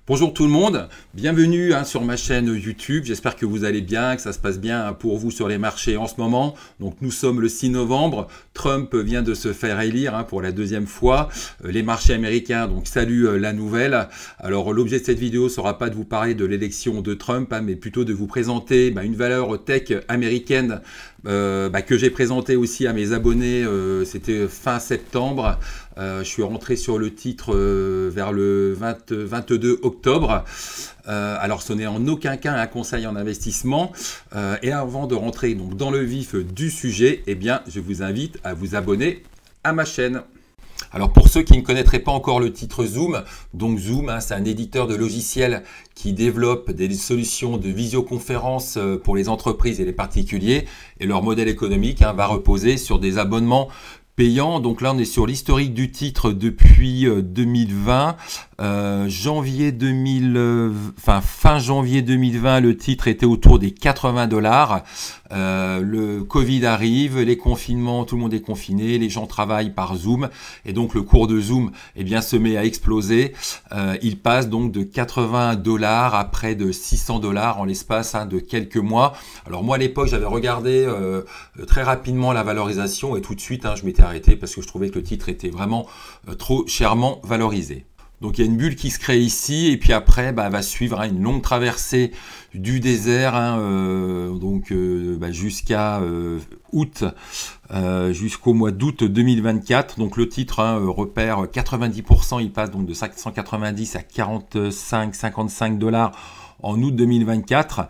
Bonjour tout le monde, bienvenue sur ma chaîne YouTube. J'espère que vous allez bien, que ça se passe bien pour vous sur les marchés en ce moment. Donc nous sommes le 6 novembre, Trump vient de se faire élire pour la deuxième fois. Les marchés américains donc saluent la nouvelle. Alors l'objet de cette vidéo ne sera pas de vous parler de l'élection de Trump, mais plutôt de vous présenter une valeur tech américaine que j'ai présentée aussi à mes abonnés. C'était fin septembre. Je suis rentré sur le titre vers le 22 octobre. Alors ce n'est en aucun cas un conseil en investissement. Et avant de rentrer donc dans le vif du sujet, je vous invite à vous abonner à ma chaîne. Alors pour ceux qui ne connaîtraient pas encore le titre Zoom, donc Zoom, c'est un éditeur de logiciels qui développe des solutions de visioconférence pour les entreprises et les particuliers. Et leur modèle économique va reposer sur des abonnements payant. Donc là on est sur l'historique du titre depuis 2020, fin janvier 2020 le titre était autour des 80 $. Le Covid arrive, les confinements, tout le monde est confiné, les gens travaillent par Zoom et donc le cours de Zoom se met à exploser. Il passe donc de 80 $ à près de 600 $ en l'espace de quelques mois. Alors moi à l'époque j'avais regardé très rapidement la valorisation et tout de suite je m'étais arrêté parce que je trouvais que le titre était vraiment trop chèrement valorisé. Donc il y a une bulle qui se crée ici et puis après va suivre une longue traversée du désert jusqu'à août, jusqu'au mois d'août 2024. Donc le titre repère 90%, il passe donc de 590 à 45-55 $ en août 2024.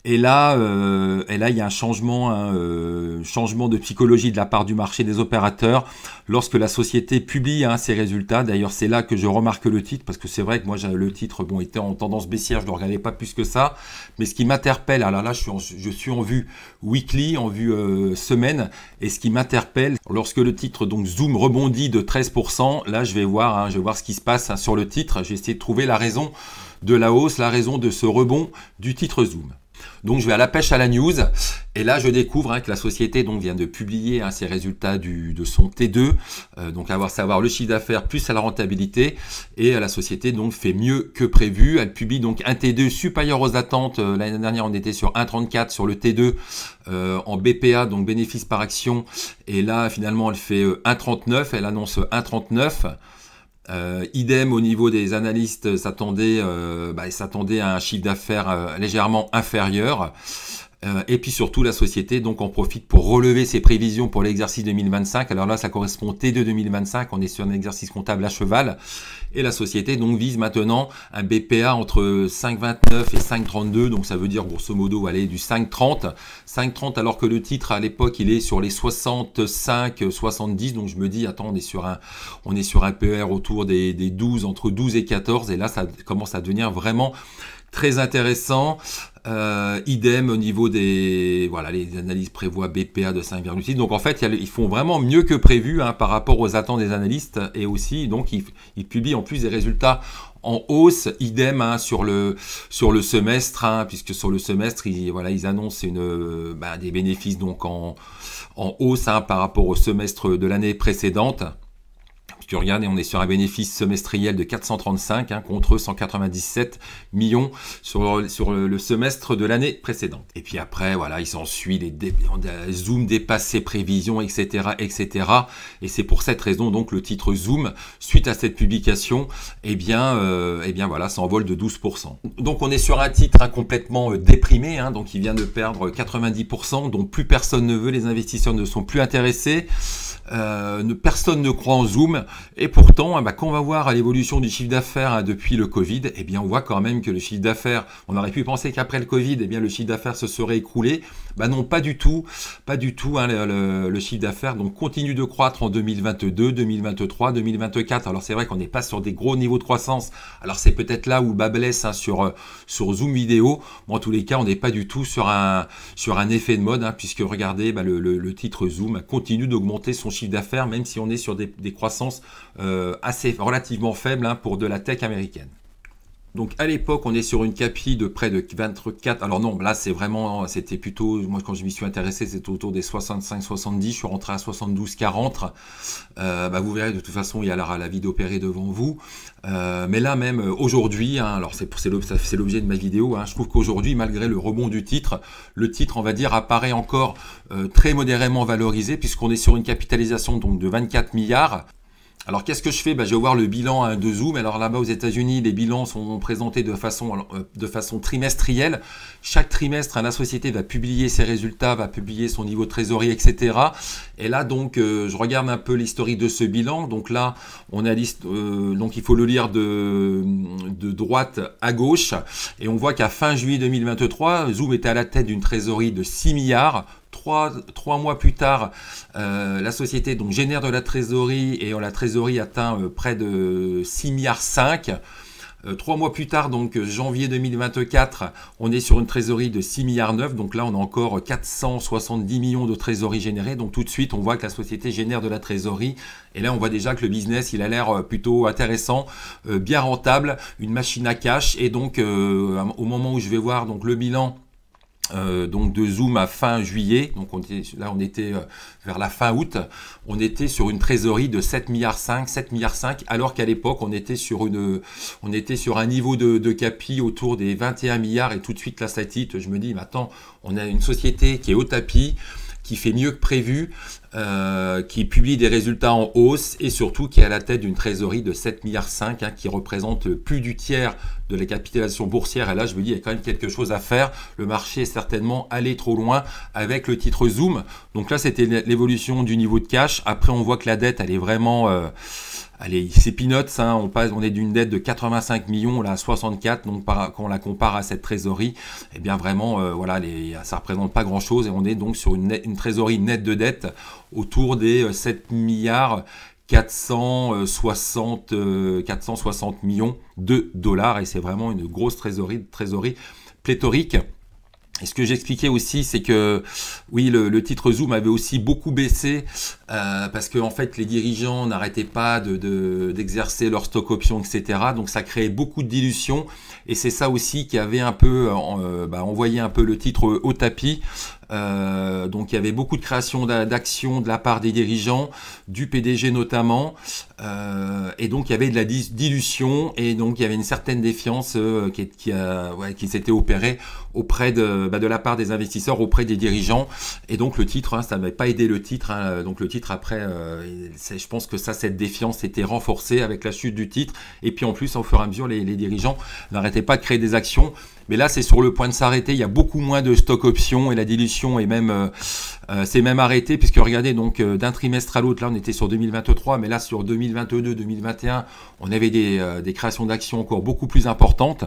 Et là, il y a un changement de psychologie de la part du marché des opérateurs lorsque la société publie ses résultats. D'ailleurs, c'est là que je remarque le titre parce que c'est vrai que moi, le titre était en tendance baissière, je ne le regardais pas plus que ça. Mais ce qui m'interpelle, alors là, je suis en vue weekly, en vue semaine, et ce qui m'interpelle, lorsque le titre donc Zoom rebondit de 13%, là, je vais voir ce qui se passe sur le titre. J'ai essayé de trouver la raison de la hausse, la raison de ce rebond du titre Zoom. Donc je vais à la pêche à la news et là je découvre que la société vient de publier ses résultats de son T2, donc à savoir le chiffre d'affaires plus la rentabilité, et la société fait mieux que prévu. Elle publie donc un T2 supérieur aux attentes. L'année dernière on était sur 1,34 sur le T2 en BPA, donc bénéfice par action, et là finalement elle fait 1,39, elle annonce 1,39. Idem au niveau des analystes, s'attendait à un chiffre d'affaires légèrement inférieur. Et puis surtout la société en profite pour relever ses prévisions pour l'exercice 2025. Alors là ça correspond au T2 2025, on est sur un exercice comptable à cheval. Et la société vise maintenant un BPA entre 5,29 et 5,32, donc ça veut dire grosso modo aller du 5,30 alors que le titre à l'époque il est sur les 65-70, donc je me dis attends on est sur un PER autour des 12, entre 12 et 14, et là ça commence à devenir vraiment très intéressant. Idem au niveau des les analyses prévoient BPA de 5,6. Donc en fait ils font vraiment mieux que prévu par rapport aux attentes des analystes, et aussi donc ils publient en plus des résultats en hausse. Idem sur le semestre, puisque sur le semestre ils annoncent des bénéfices en hausse par rapport au semestre de l'année précédente. Tu regardes et on est sur un bénéfice semestriel de 435 contre 197 millions sur le semestre de l'année précédente. Et puis après, il s'ensuit les Zoom dépasse ses prévisions, etc., etc. Et c'est pour cette raison donc le titre Zoom, suite à cette publication, s'envole de 12%. Donc on est sur un titre complètement déprimé, donc il vient de perdre 90%, dont plus personne ne veut, les investisseurs ne sont plus intéressés. Personne ne croit en Zoom, et pourtant quand on va voir l'évolution du chiffre d'affaires depuis le Covid, on voit quand même que le chiffre d'affaires, on aurait pu penser qu'après le Covid le chiffre d'affaires se serait écroulé. Non, pas du tout, le chiffre d'affaires continue de croître en 2022, 2023, 2024. Alors c'est vrai qu'on n'est pas sur des gros niveaux de croissance, alors c'est peut-être là où le bas blesse sur Zoom vidéo, mais en tous les cas on n'est pas du tout sur un effet de mode, puisque regardez le titre Zoom continue d'augmenter son chiffre d'affaires, même si on est sur des croissances assez relativement faibles pour de la tech américaine. Donc à l'époque, on est sur une capi de près de 24. Alors non, là c'est vraiment, c'était plutôt, moi quand je m'y suis intéressé, c'était autour des 65-70. Je suis rentré à 72-40. Vous verrez de toute façon, il y a la vidéo opérée devant vous. Mais là même aujourd'hui, hein, alors c'est l'objet de ma vidéo. Hein, je trouve qu'aujourd'hui, malgré le rebond du titre, le titre, on va dire, apparaît encore très modérément valorisé puisqu'on est sur une capitalisation donc de 24 milliards. Alors qu'est-ce que je fais? Je vais voir le bilan de Zoom. Alors là-bas aux États-Unis, les bilans sont présentés de façon trimestrielle. Chaque trimestre, la société va publier ses résultats, va publier son niveau de trésorerie, etc. Et là donc, je regarde un peu l'historique de ce bilan. Donc là, on a donc il faut le lire de droite à gauche. Et on voit qu'à fin juillet 2023, Zoom était à la tête d'une trésorerie de 6 milliards. Trois mois plus tard, la société donc génère de la trésorerie et la trésorerie atteint près de 6 milliards 5. 3 mois plus tard, donc janvier 2024, on est sur une trésorerie de 6 milliards 9. Donc là, on a encore 470 millions de trésorerie générée. Donc tout de suite, on voit que la société génère de la trésorerie. Et là, on voit déjà que le business, il a l'air plutôt intéressant, bien rentable, une machine à cash. Et donc, au moment où je vais voir donc le bilan donc de Zoom à fin juillet, donc on était vers la fin août, on était sur une trésorerie de 7 milliards 5, alors qu'à l'époque on était sur un niveau de capi autour des 21 milliards et tout de suite là ça titre, je me dis mais attends, on a une société qui est au tapis, qui fait mieux que prévu, qui publie des résultats en hausse et surtout qui est à la tête d'une trésorerie de 7 milliards 5, qui représente plus du tiers de la capitalisation boursière. Et là, je me dis, il y a quand même quelque chose à faire. Le marché est certainement allé trop loin avec le titre Zoom. Donc là, c'était l'évolution du niveau de cash. Après, on voit que la dette, elle est vraiment... Allez, c'est peanuts, hein, on est d'une dette de 85 millions là à 64, donc quand on la compare à cette trésorerie, eh bien vraiment, voilà, ça représente pas grand chose et on est donc sur une trésorerie nette de dette autour des 7 milliards 460 millions de dollars et c'est vraiment une grosse trésorerie pléthorique. Et ce que j'expliquais aussi, c'est que oui, le titre Zoom avait aussi beaucoup baissé parce que en fait, les dirigeants n'arrêtaient pas d'exercer leur stock option, etc. Donc ça créait beaucoup de dilution et c'est ça aussi qui avait un peu envoyé un peu le titre au tapis. Donc il y avait beaucoup de création d'actions de la part des dirigeants, du PDG notamment, et donc il y avait de la dilution et donc il y avait une certaine défiance qui s'était opérée auprès de la part des investisseurs, auprès des dirigeants, et donc le titre, ça n'avait pas aidé le titre, donc le titre après, je pense que cette défiance était renforcée avec la chute du titre, et puis en plus au fur et à mesure les dirigeants n'arrêtaient pas de créer des actions. Mais là, c'est sur le point de s'arrêter. Il y a beaucoup moins de stock options et la dilution est même, c'est même arrêté puisque regardez donc d'un trimestre à l'autre, là on était sur 2023, mais là sur 2022, 2021, on avait des créations d'actions encore beaucoup plus importantes.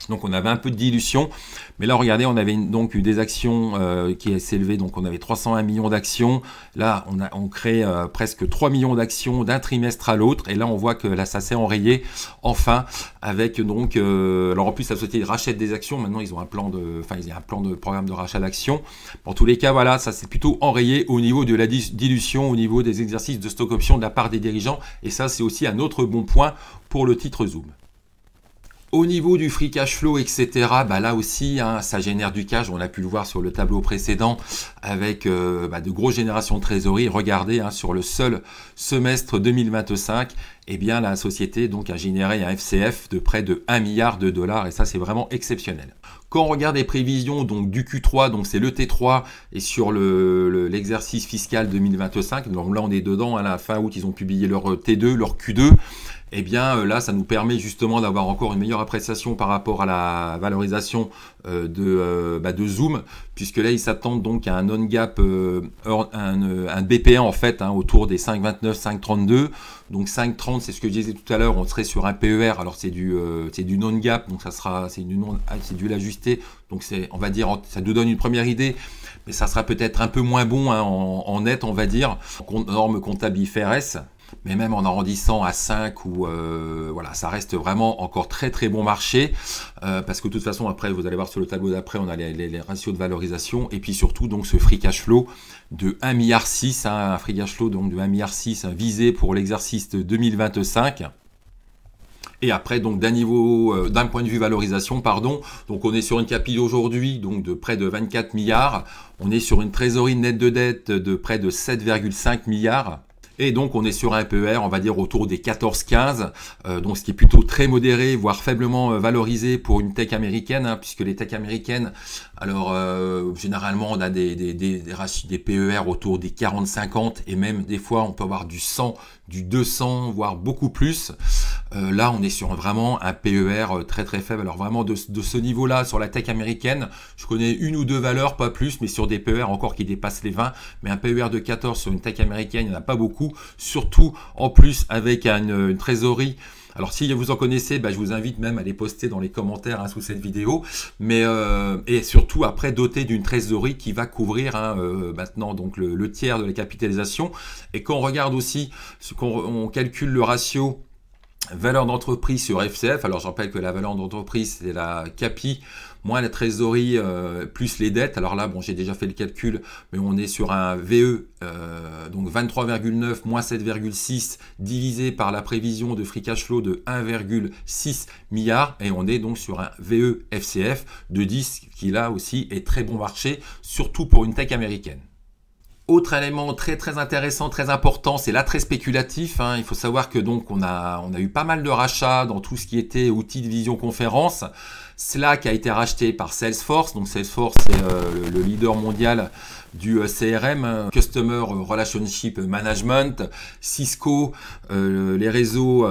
Donc on avait un peu de dilution, mais là regardez, on avait donc eu des actions qui s'élevaient, donc on avait 301 millions d'actions, là on crée presque 3 millions d'actions d'un trimestre à l'autre, et là on voit que là ça s'est enrayé, enfin, avec donc, alors en plus la société rachète des actions, maintenant ils ont un plan de programme de rachat d'actions, en tous les cas voilà, ça s'est plutôt enrayé au niveau de la dilution, au niveau des exercices de stock option de la part des dirigeants, et ça c'est aussi un autre bon point pour le titre Zoom. Au niveau du free cash flow, etc., là aussi, ça génère du cash. On a pu le voir sur le tableau précédent avec de grosses générations de trésorerie. Regardez, sur le seul semestre 2025, eh bien, la société donc, a généré un FCF de près de 1 milliard de dollars. Et ça, c'est vraiment exceptionnel. Quand on regarde les prévisions donc, du Q3, donc c'est le T3, et sur l'exercice fiscal 2025, donc là, on est dedans. À la fin août, ils ont publié leur T2, leur Q2. Eh bien là, ça nous permet justement d'avoir encore une meilleure appréciation par rapport à la valorisation de Zoom, puisque là, ils s'attendent donc à un non-gap, un BPA en fait, autour des 5,29, 5,32. Donc 5,30, c'est ce que je disais tout à l'heure, on serait sur un PER, alors c'est du non-gap, donc c'est du l'ajusté, donc on va dire, ça nous donne une première idée, mais ça sera peut-être un peu moins bon en net, on va dire, norme comptable IFRS. Mais même en arrondissant à 5 ou voilà, ça reste vraiment encore très très bon marché parce que de toute façon après vous allez voir sur le tableau d'après on a les ratios de valorisation et puis surtout donc ce free cash flow de 1,6 milliard, un free cash flow donc de 1,6 milliard visé pour l'exercice 2025. Et après, donc d'un point de vue valorisation, pardon, donc on est sur une capi aujourd'hui donc de près de 24 milliards. On est sur une trésorerie nette de dette de près de 7,5 milliards. Et donc on est sur un PER, on va dire autour des 14-15, donc ce qui est plutôt très modéré, voire faiblement valorisé pour une tech américaine, hein, puisque les techs américaines, alors généralement on a des PER autour des 40-50, et même des fois on peut avoir du 100, du 200, voire beaucoup plus. Là on est sur vraiment un PER très très faible. Alors vraiment de ce niveau-là, sur la tech américaine, je connais une ou deux valeurs, pas plus, mais sur des PER encore qui dépassent les 20, mais un PER de 14 sur une tech américaine, il n'y en a pas beaucoup. Surtout en plus avec une trésorerie. Alors si vous en connaissez, je vous invite même à les poster dans les commentaires sous cette vidéo. Mais et surtout après doté d'une trésorerie qui va couvrir maintenant donc le tiers de la capitalisation. Et quand on regarde aussi, on calcule le ratio valeur d'entreprise sur FCF, alors je rappelle que la valeur d'entreprise c'est la CAPI moins la trésorerie plus les dettes. Alors là, bon, j'ai déjà fait le calcul, mais on est sur un VE, donc 23,9 moins 7,6 divisé par la prévision de free cash flow de 1,6 milliard et on est donc sur un VE FCF de 10 qui là aussi est très bon marché, surtout pour une tech américaine. Autre élément très très intéressant, très important, c'est l'attrait spéculatif. Il faut savoir que donc on a eu pas mal de rachats dans tout ce qui était outils de visioconférence. Slack a été racheté par Salesforce. Donc Salesforce c'est le leader mondial du CRM, Customer Relationship Management. Cisco, les réseaux,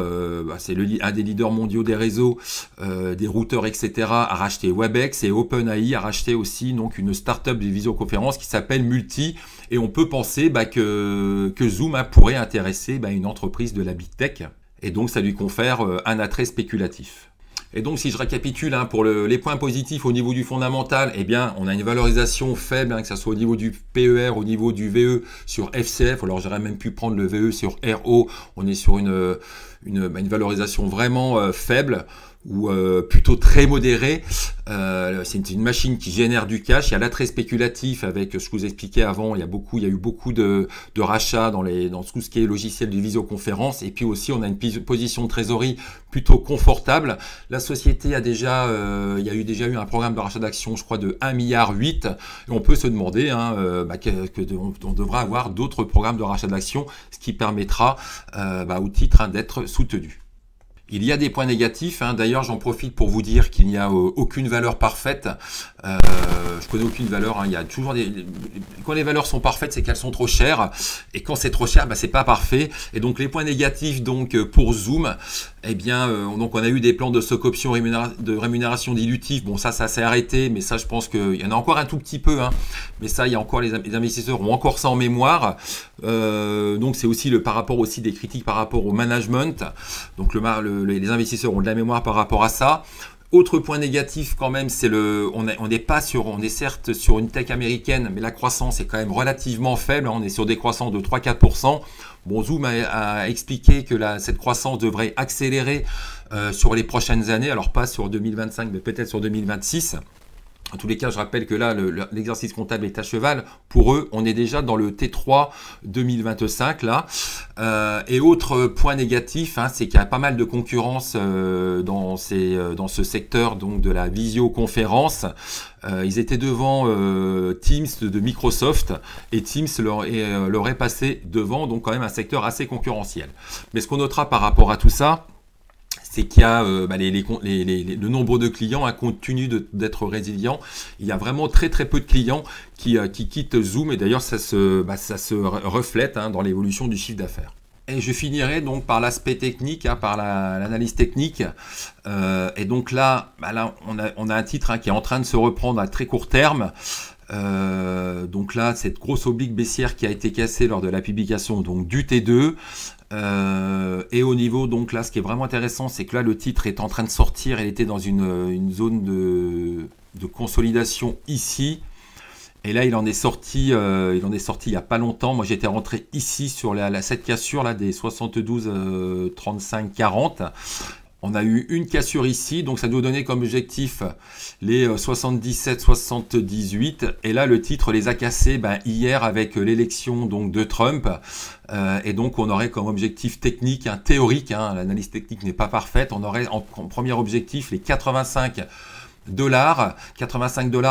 c'est un des leaders mondiaux des réseaux, des routeurs, etc. a racheté Webex et OpenAI a racheté aussi donc une startup de visioconférence qui s'appelle Multi. Et on peut penser que Zoom pourrait intéresser une entreprise de la Big Tech. Et donc ça lui confère un attrait spéculatif. Et donc si je récapitule pour les points positifs au niveau du fondamental, eh bien on a une valorisation faible, que ce soit au niveau du PER, au niveau du VE sur FCF, alors j'aurais même pu prendre le VE sur RO, on est sur une valorisation vraiment faible ou plutôt très modérée. C'est une machine qui génère du cash. Il y a l'attrait spéculatif avec ce que je vous expliquais avant. Il y a eu beaucoup de rachats dans tout ce qui est logiciel de visioconférence. Et puis aussi, on a une position de trésorerie plutôt confortable. La société il y a déjà eu un programme de rachat d'actions, je crois, de 1,8 milliard. Et on peut se demander on devra avoir d'autres programmes de rachat d'actions, ce qui permettra au titre d'être soutenu. Il y a des points négatifs, d'ailleurs j'en profite pour vous dire qu'il n'y a aucune valeur parfaite. Je connais aucune valeur, il y a toujours quand les valeurs sont parfaites, c'est qu'elles sont trop chères. Et quand c'est trop cher, c'est pas parfait. Et donc les points négatifs donc pour Zoom, eh bien donc on a eu des plans de stock option de rémunération dilutive. Bon ça s'est arrêté, mais ça je pense qu'il y en a encore un tout petit peu. Mais ça, il y a encore les investisseurs ont encore ça en mémoire. Donc c'est aussi par rapport aussi des critiques par rapport au management. Donc les investisseurs ont de la mémoire par rapport à ça. Autre point négatif quand même, c'est on est certes sur une tech américaine, mais la croissance est quand même relativement faible. On est sur des croissances de 3-4%. Bon, Zoom a expliqué que cette croissance devrait accélérer sur les prochaines années. Alors pas sur 2025, mais peut-être sur 2026. En tous les cas, je rappelle que là, l'exercice comptable est à cheval. Pour eux, on est déjà dans le T3 2025 là. Et autre point négatif, c'est qu'il y a pas mal de concurrence dans ce secteur donc de la visioconférence. Ils étaient devant Teams de Microsoft et Teams leur est passé devant, donc quand même un secteur assez concurrentiel. Mais ce qu'on notera par rapport à tout ça, c'est qu'il y a le nombre de clients continue d'être résilient. Il y a vraiment très très peu de clients qui quittent Zoom et d'ailleurs ça se reflète dans l'évolution du chiffre d'affaires. Et je finirai donc par l'aspect technique, par l'analyse technique. Et donc là, on a un titre qui est en train de se reprendre à très court terme. Donc là, cette grosse oblique baissière qui a été cassée lors de la publication donc du T2. Et au niveau, donc là, ce qui est vraiment intéressant, c'est que là, le titre est en train de sortir. Il était dans une zone de consolidation ici. Et là, il en est sorti il n'y a pas longtemps. Moi, j'étais rentré ici sur cette cassure là des 72, 35, 40. On a eu une cassure ici, donc ça doit donner comme objectif les 77-78. Et là, le titre les a cassés hier avec l'élection donc de Trump. Et donc, on aurait comme objectif technique, théorique, l'analyse technique n'est pas parfaite, on aurait en premier objectif les 85 $,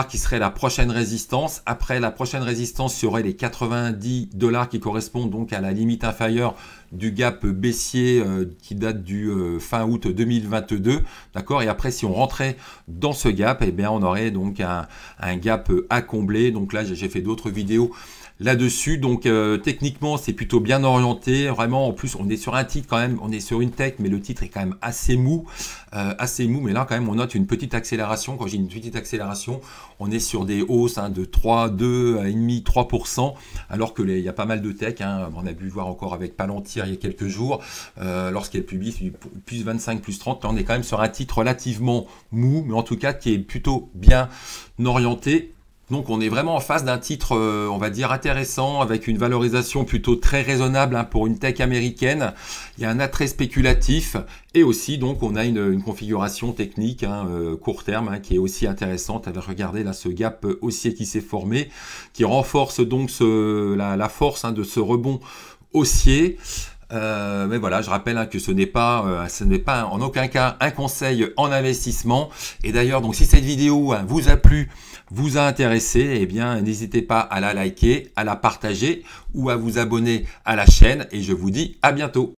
qui serait la prochaine résistance. Après la prochaine résistance, il y aurait les 90 $ qui correspondent donc à la limite inférieure du gap baissier qui date du fin août 2022, d'accord. Et après, si on rentrait dans ce gap, on aurait donc un gap à combler. Donc là, j'ai fait d'autres vidéos là-dessus. Donc techniquement, c'est plutôt bien orienté. Vraiment, en plus, on est sur un titre quand même, on est sur une tech, mais le titre est quand même assez mou. Mais là, quand même, on note une petite accélération. Quand j'ai une petite accélération, on est sur des hausses de 3, 2,5, 3%, alors que il y a pas mal de tech. On a pu voir encore avec Palantir il y a quelques jours, lorsqu'elle publie du plus 25, plus 30. Là, on est quand même sur un titre relativement mou, mais en tout cas qui est plutôt bien orienté. Donc on est vraiment en face d'un titre, on va dire, intéressant, avec une valorisation plutôt très raisonnable pour une tech américaine. Il y a un attrait spéculatif et aussi donc on a une configuration technique court terme qui est aussi intéressante. Regardez là ce gap haussier qui s'est formé, qui renforce donc la force de ce rebond haussier. Mais voilà, je rappelle que ce n'est pas en aucun cas un conseil en investissement. Et d'ailleurs, donc si cette vidéo vous a plu, vous a intéressé, n'hésitez pas à la liker, à la partager ou à vous abonner à la chaîne. Et je vous dis à bientôt.